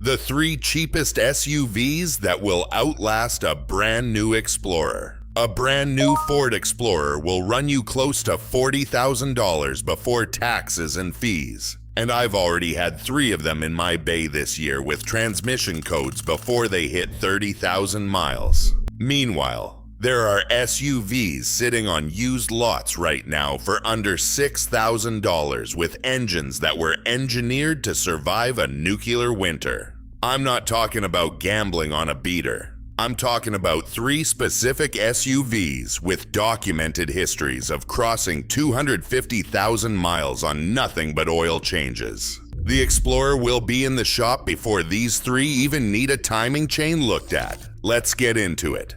The 3 cheapest SUVs that will outlast a brand new Explorer. A brand new Ford Explorer will run you close to $40,000 before taxes and fees. And I've already had 3 of them in my bay this year with transmission codes before they hit 30,000 miles. Meanwhile, there are SUVs sitting on used lots right now for under $6,000 with engines that were engineered to survive a nuclear winter. I'm not talking about gambling on a beater. I'm talking about 3 specific SUVs with documented histories of crossing 250,000 miles on nothing but oil changes. The Explorer will be in the shop before these 3 even need a timing chain looked at. Let's get into it.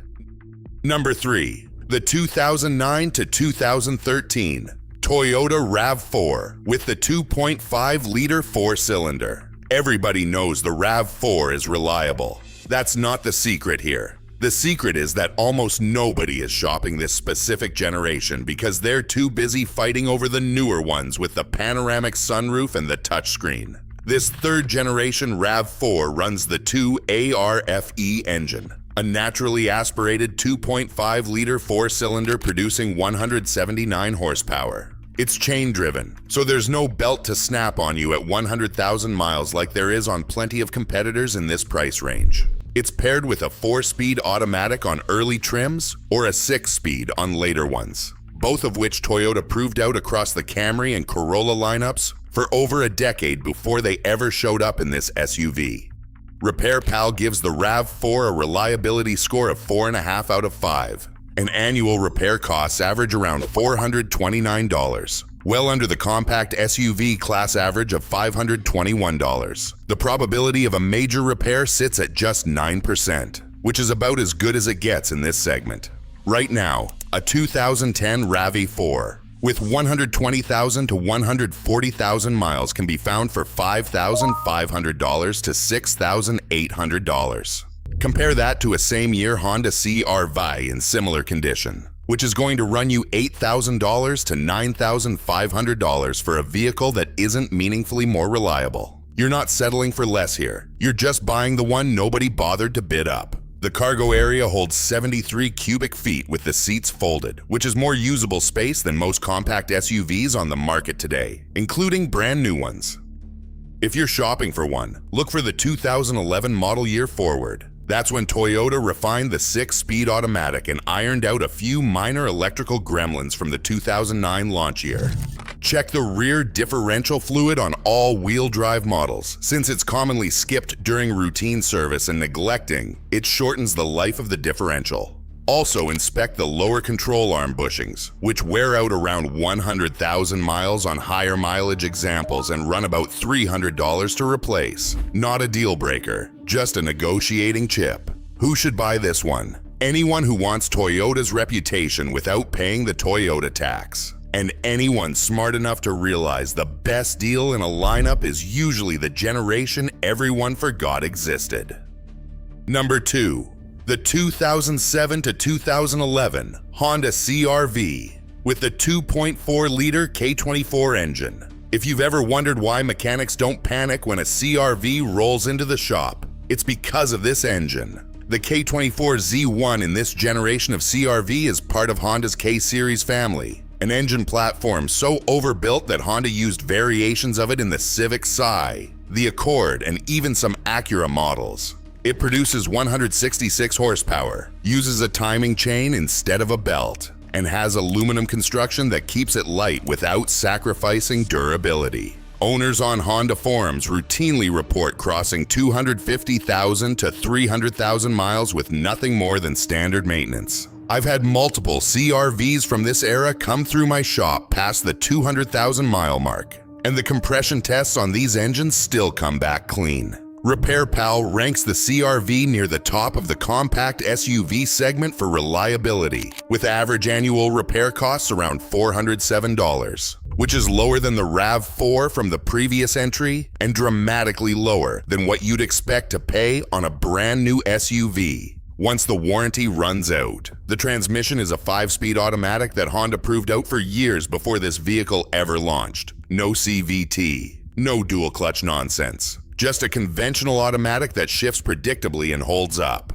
Number 3. The 2009 to 2013 Toyota RAV4 with the 2.5-liter 4-cylinder. Everybody knows the RAV4 is reliable. That's not the secret here. The secret is that almost nobody is shopping this specific generation because they're too busy fighting over the newer ones with the panoramic sunroof and the touchscreen. This 3rd generation RAV4 runs the 2ARFE engine, a naturally aspirated 2.5-liter 4-cylinder producing 179 horsepower. It's chain-driven, so there's no belt to snap on you at 100,000 miles like there is on plenty of competitors in this price range. It's paired with a 4-speed automatic on early trims or a 6-speed on later ones, both of which Toyota proved out across the Camry and Corolla lineups for over a decade before they ever showed up in this SUV. RepairPal gives the RAV4 a reliability score of 4.5 out of 5. And annual repair costs average around $429, well under the compact SUV class average of $521. The probability of a major repair sits at just 9%, which is about as good as it gets in this segment. Right now, a 2010 RAV4 with 120,000 to 140,000 miles can be found for $5,500 to $6,800. Compare that to a same-year Honda CR-V in similar condition, which is going to run you $8,000 to $9,500 for a vehicle that isn't meaningfully more reliable. You're not settling for less here. You're just buying the one nobody bothered to bid up. The cargo area holds 73 cubic feet with the seats folded, which is more usable space than most compact SUVs on the market today, including brand new ones. If you're shopping for one, look for the 2011 model year forward. That's when Toyota refined the 6-speed automatic and ironed out a few minor electrical gremlins from the 2009 launch year. Check the rear differential fluid on all wheel drive models. Since it's commonly skipped during routine service and neglecting, it shortens the life of the differential. Also inspect the lower control arm bushings, which wear out around 100,000 miles on higher mileage examples and run about $300 to replace. Not a deal breaker, just a negotiating chip. Who should buy this one? Anyone who wants Toyota's reputation without paying the Toyota tax. And anyone smart enough to realize the best deal in a lineup is usually the generation everyone forgot existed. Number 2. The 2007 to 2011 Honda CR-V with the 2.4-liter K24 engine. If you've ever wondered why mechanics don't panic when a CR-V rolls into the shop, it's because of this engine. The K24 Z1 in this generation of CR-V is part of Honda's K-Series family, an engine platform so overbuilt that Honda used variations of it in the Civic Si, the Accord, and even some Acura models. It produces 166 horsepower, uses a timing chain instead of a belt, and has aluminum construction that keeps it light without sacrificing durability. Owners on Honda forums routinely report crossing 250,000 to 300,000 miles with nothing more than standard maintenance. I've had multiple CR-Vs from this era come through my shop past the 200,000 mile mark, and the compression tests on these engines still come back clean. RepairPal ranks the CR-V near the top of the compact SUV segment for reliability, with average annual repair costs around $407, which is lower than the RAV4 from the previous entry and dramatically lower than what you'd expect to pay on a brand new SUV once the warranty runs out. The transmission is a 5-speed automatic that Honda proved out for years before this vehicle ever launched. No CVT. No dual clutch nonsense. Just a conventional automatic that shifts predictably and holds up.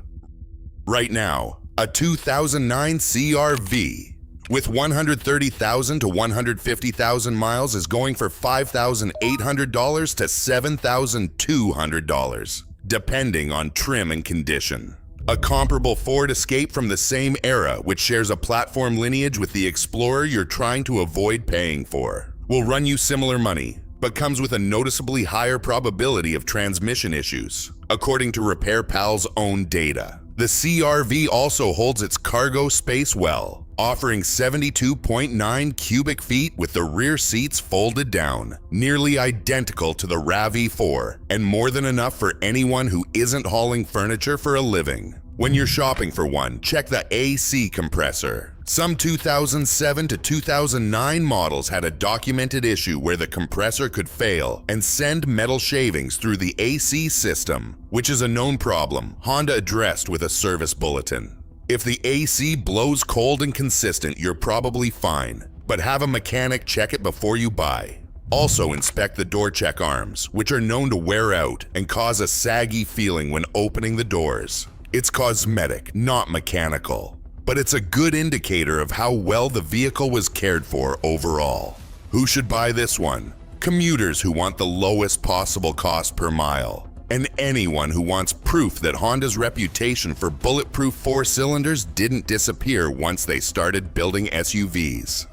Right now, a 2009 CR-V with 130,000 to 150,000 miles is going for $5,800 to $7,200, depending on trim and condition. A comparable Ford Escape from the same era, which shares a platform lineage with the Explorer you're trying to avoid paying for, will run you similar money, but comes with a noticeably higher probability of transmission issues, according to RepairPal's own data. The CR-V also holds its cargo space well, offering 72.9 cubic feet with the rear seats folded down, nearly identical to the RAV4, and more than enough for anyone who isn't hauling furniture for a living. When you're shopping for one, check the AC compressor. Some 2007 to 2009 models had a documented issue where the compressor could fail and send metal shavings through the AC system, which is a known problem Honda addressed with a service bulletin. If the AC blows cold and consistent, you're probably fine, but have a mechanic check it before you buy. Also inspect the door check arms, which are known to wear out and cause a saggy feeling when opening the doors. It's cosmetic, not mechanical, but it's a good indicator of how well the vehicle was cared for overall. Who should buy this one? Commuters who want the lowest possible cost per mile, and anyone who wants proof that Honda's reputation for bulletproof four-cylinders didn't disappear once they started building SUVs.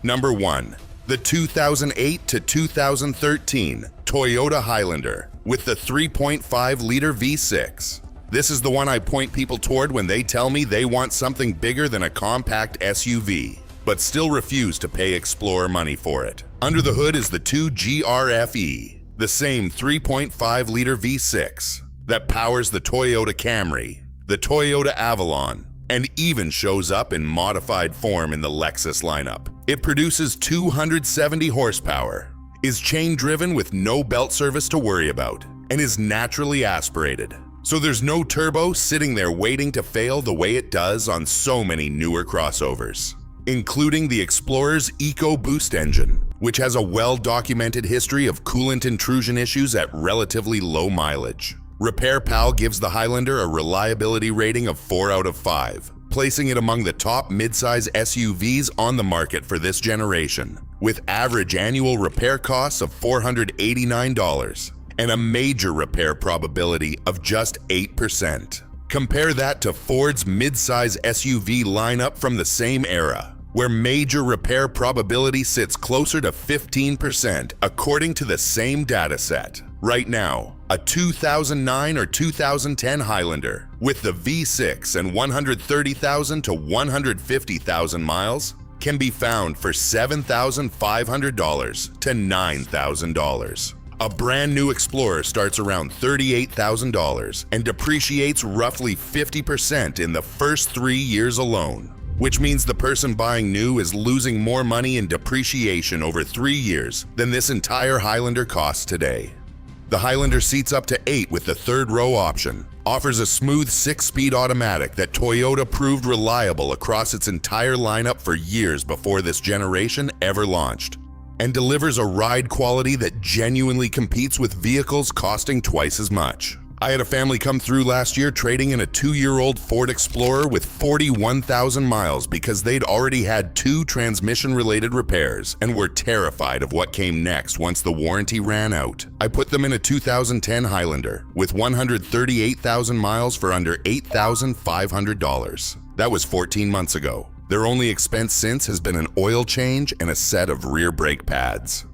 Number 1. The 2008 to 2013 Toyota Highlander with the 3.5-liter V6. This is the one I point people toward when they tell me they want something bigger than a compact SUV, but still refuse to pay Explorer money for it. Under the hood is the 2GRFE, the same 3.5-liter V6 that powers the Toyota Camry, the Toyota Avalon, and even shows up in modified form in the Lexus lineup. It produces 270 horsepower, is chain-driven with no belt service to worry about, and is naturally aspirated. So there's no turbo sitting there waiting to fail the way it does on so many newer crossovers, including the Explorer's EcoBoost engine, which has a well-documented history of coolant intrusion issues at relatively low mileage. RepairPal gives the Highlander a reliability rating of 4 out of 5, placing it among the top midsize SUVs on the market for this generation, with average annual repair costs of $489. And a major repair probability of just 8%. Compare that to Ford's midsize SUV lineup from the same era, where major repair probability sits closer to 15% according to the same dataset. Right now, a 2009 or 2010 Highlander with the V6 and 130,000 to 150,000 miles can be found for $7,500 to $9,000. A brand new Explorer starts around $38,000 and depreciates roughly 50% in the first 3 years alone, which means the person buying new is losing more money in depreciation over 3 years than this entire Highlander costs today. The Highlander seats up to 8 with the third row option, offers a smooth 6-speed automatic that Toyota proved reliable across its entire lineup for years before this generation ever launched, and delivers a ride quality that genuinely competes with vehicles costing twice as much. I had a family come through last year trading in a 2-year-old Ford Explorer with 41,000 miles because they'd already had 2 transmission-related repairs and were terrified of what came next once the warranty ran out. I put them in a 2010 Highlander with 138,000 miles for under $8,500. That was 14 months ago. Their only expense since has been an oil change and a set of rear brake pads.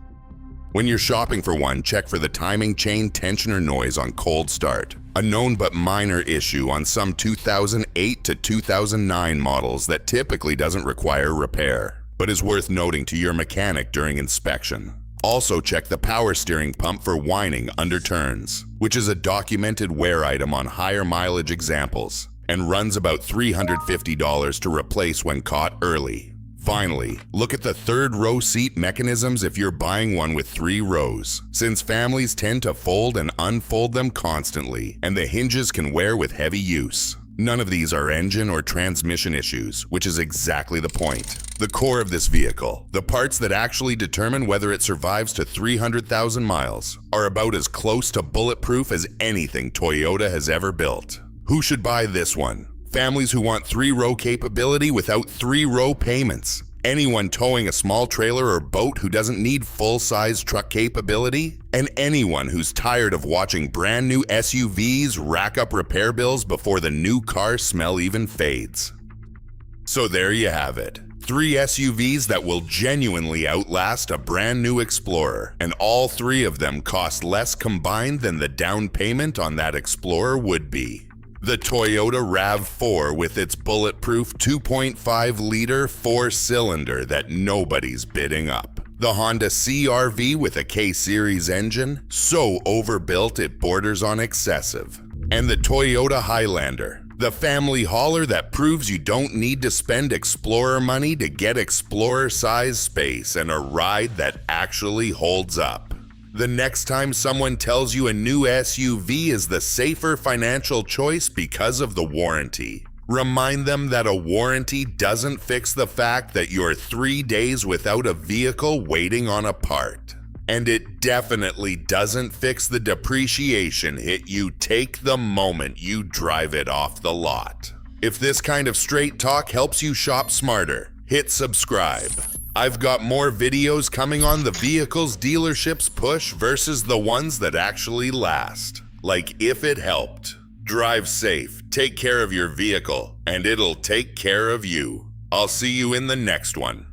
When you're shopping for one, check for the timing chain tensioner noise on cold start, a known but minor issue on some 2008 to 2009 models that typically doesn't require repair, but is worth noting to your mechanic during inspection. Also check the power steering pump for whining under turns, which is a documented wear item on higher mileage examples, and runs about $350 to replace when caught early. Finally, look at the third row seat mechanisms if you're buying one with 3 rows, since families tend to fold and unfold them constantly, and the hinges can wear with heavy use. None of these are engine or transmission issues, which is exactly the point. The core of this vehicle, the parts that actually determine whether it survives to 300,000 miles, are about as close to bulletproof as anything Toyota has ever built. Who should buy this one? Families who want 3-row capability without 3-row payments. Anyone towing a small trailer or boat who doesn't need full-size truck capability, and anyone who's tired of watching brand new SUVs rack up repair bills before the new car smell even fades. So there you have it. 3 SUVs that will genuinely outlast a brand new Explorer, and all 3 of them cost less combined than the down payment on that Explorer would be. The Toyota RAV4 with its bulletproof 2.5-liter 4-cylinder that nobody's bidding up. The Honda CR-V with a K-Series engine, so overbuilt it borders on excessive. And the Toyota Highlander, the family hauler that proves you don't need to spend Explorer money to get Explorer-size space and a ride that actually holds up. The next time someone tells you a new SUV is the safer financial choice because of the warranty, remind them that a warranty doesn't fix the fact that you're 3 days without a vehicle waiting on a part. And it definitely doesn't fix the depreciation hit you take the moment you drive it off the lot. If this kind of straight talk helps you shop smarter, hit subscribe. I've got more videos coming on the vehicles dealerships push versus the ones that actually last. Like if it helped. Drive safe, take care of your vehicle, and it'll take care of you. I'll see you in the next one.